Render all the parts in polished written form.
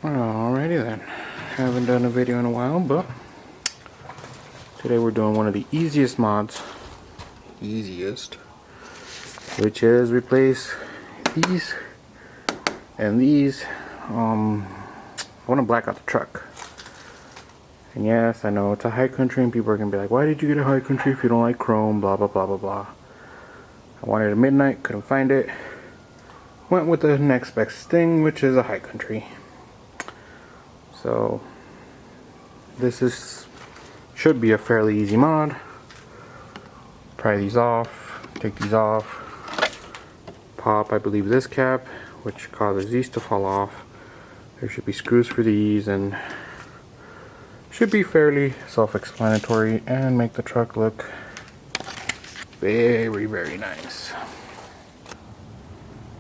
Alrighty then. Haven't done a video in a while, but today we're doing one of the easiest mods. Which is replace these and these. I want to black out the truck. And yes, I know it's a high country and people are going to be like, why did you get a high country if you don't like chrome, blah blah blah blah blah. I wanted a midnight, couldn't find it. Went with the next best thing, which is a high country. So this should be a fairly easy mod. Pry these off, take these off, pop I believe this cap, which causes these to fall off. There should be screws for these, and should be fairly self-explanatory and make the truck look very, very nice.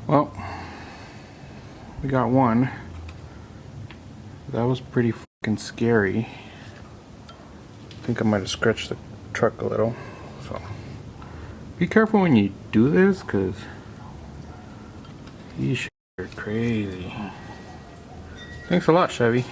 Well, we got one. That was pretty fucking scary. I think I might have scratched the truck a little. So be careful when you do this, because these shit are crazy. Thanks a lot, Chevy.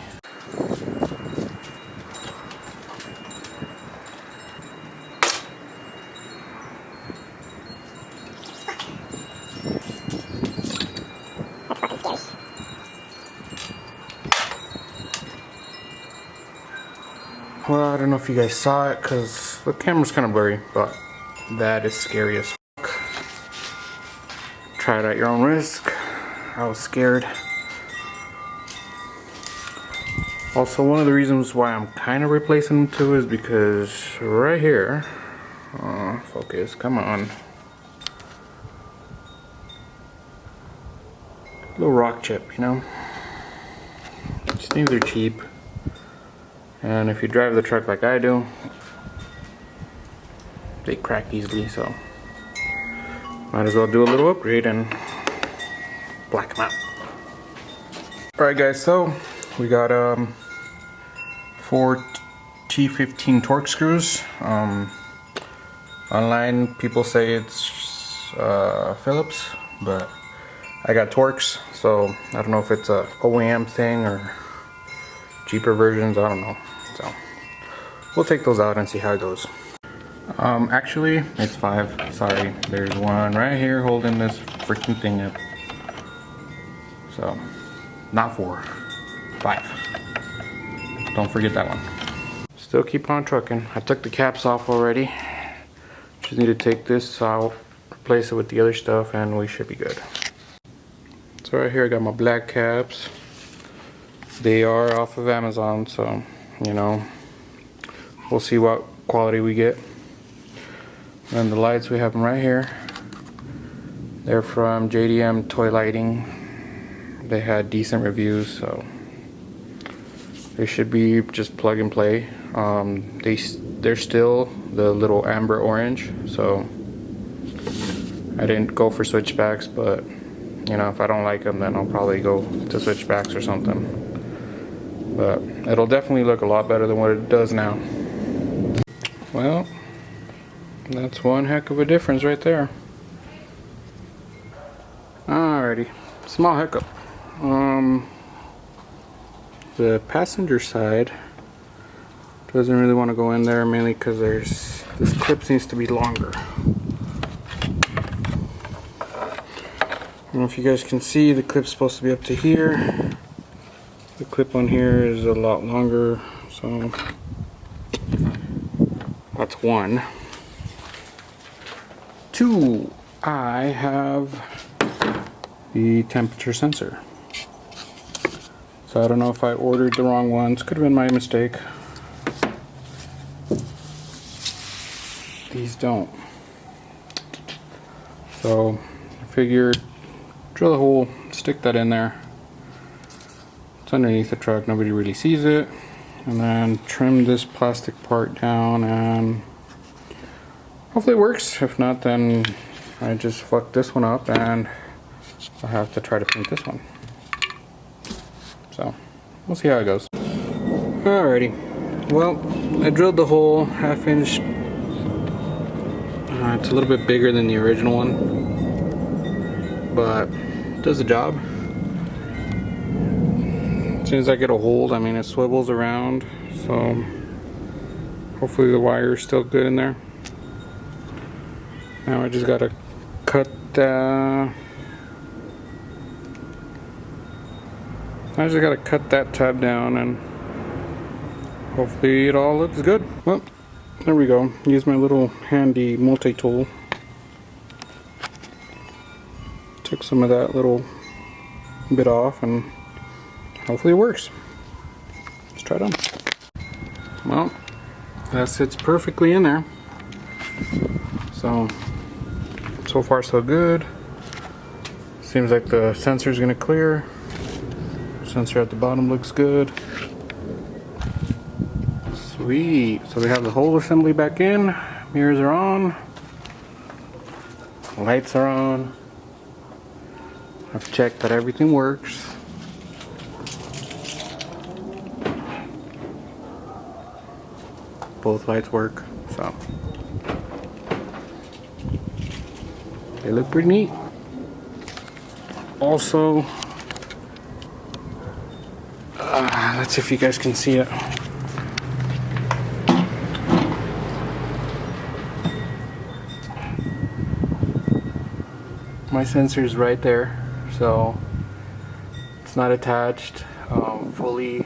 Well, I don't know if you guys saw it because the camera's kind of blurry, but that is scary as fuck. Try it at your own risk. I was scared. Also, one of the reasons why I'm kind of replacing them too is because right here, focus, come on. Little rock chip, you know? These things are cheap. And if you drive the truck like I do, they crack easily, so might as well do a little upgrade and black them out. Alright guys, so we got 4 T15 Torx screws. Online people say it's Phillips, but I got Torx, so I don't know if it's a OEM thing or cheaper versions, I don't know. So we'll take those out and see how it goes. Actually it's 5. Sorry, there's one right here holding this freaking thing up. So not 4, 5. Don't forget that one. Still keep on trucking. I took the caps off already. Just need to take this out, replace it with the other stuff, and we should be good. So right here I got my black caps. They are off of Amazon, so you know, we'll see what quality we get. And the lights, we have them right here. They're from JDM Toy Lighting. They had decent reviews, so they should be just plug and play. They're still the little amber orange, so I didn't go for switchbacks, but you know, if I don't like them, then I'll probably go to switchbacks or something. But it'll definitely look a lot better than what it does now. Well, that's one heck of a difference right there. Alrighty, small hiccup. The passenger side doesn't really want to go in there, mainly because this clip needs to be longer. I don't know if you guys can see, the clip's supposed to be up to here. The clip on here is a lot longer, so that's 1. 2, I have the temperature sensor. So I don't know if I ordered the wrong ones. Could have been my mistake. These don't. So I figured drill a hole, stick that in there. It's underneath the truck, nobody really sees it. And then trim this plastic part down, and hopefully it works. If not, then I just fucked this one up and I'll have to try to paint this one. So we'll see how it goes. Alrighty, well, I drilled the hole 1/2 inch. It's a little bit bigger than the original one, but it does the job. As soon as I get a hold, I mean, it swivels around, so hopefully the wire is still good in there. Now I just gotta cut that tab down, and hopefully it all looks good. Well, there we go. Use my little handy multi-tool. Took some of that little bit off, and hopefully it works. Let's try it on. Well, that sits perfectly in there. So far so good. Seems like the sensor is gonna clear. Sensor at the bottom looks good. Sweet. So we have the whole assembly back in. Mirrors are on. Lights are on. I've checked that everything works. Both lights work, so they look pretty neat. Also, let's see if you guys can see it. My sensor is right there, so it's not attached fully,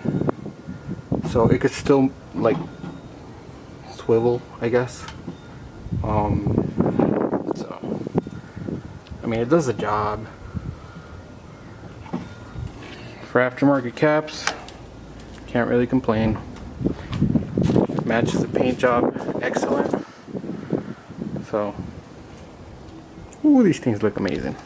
so it could still like swivel, I guess. So I mean, it does the job. For aftermarket caps, can't really complain. Matches the paint job excellent. So, ooh, these things look amazing.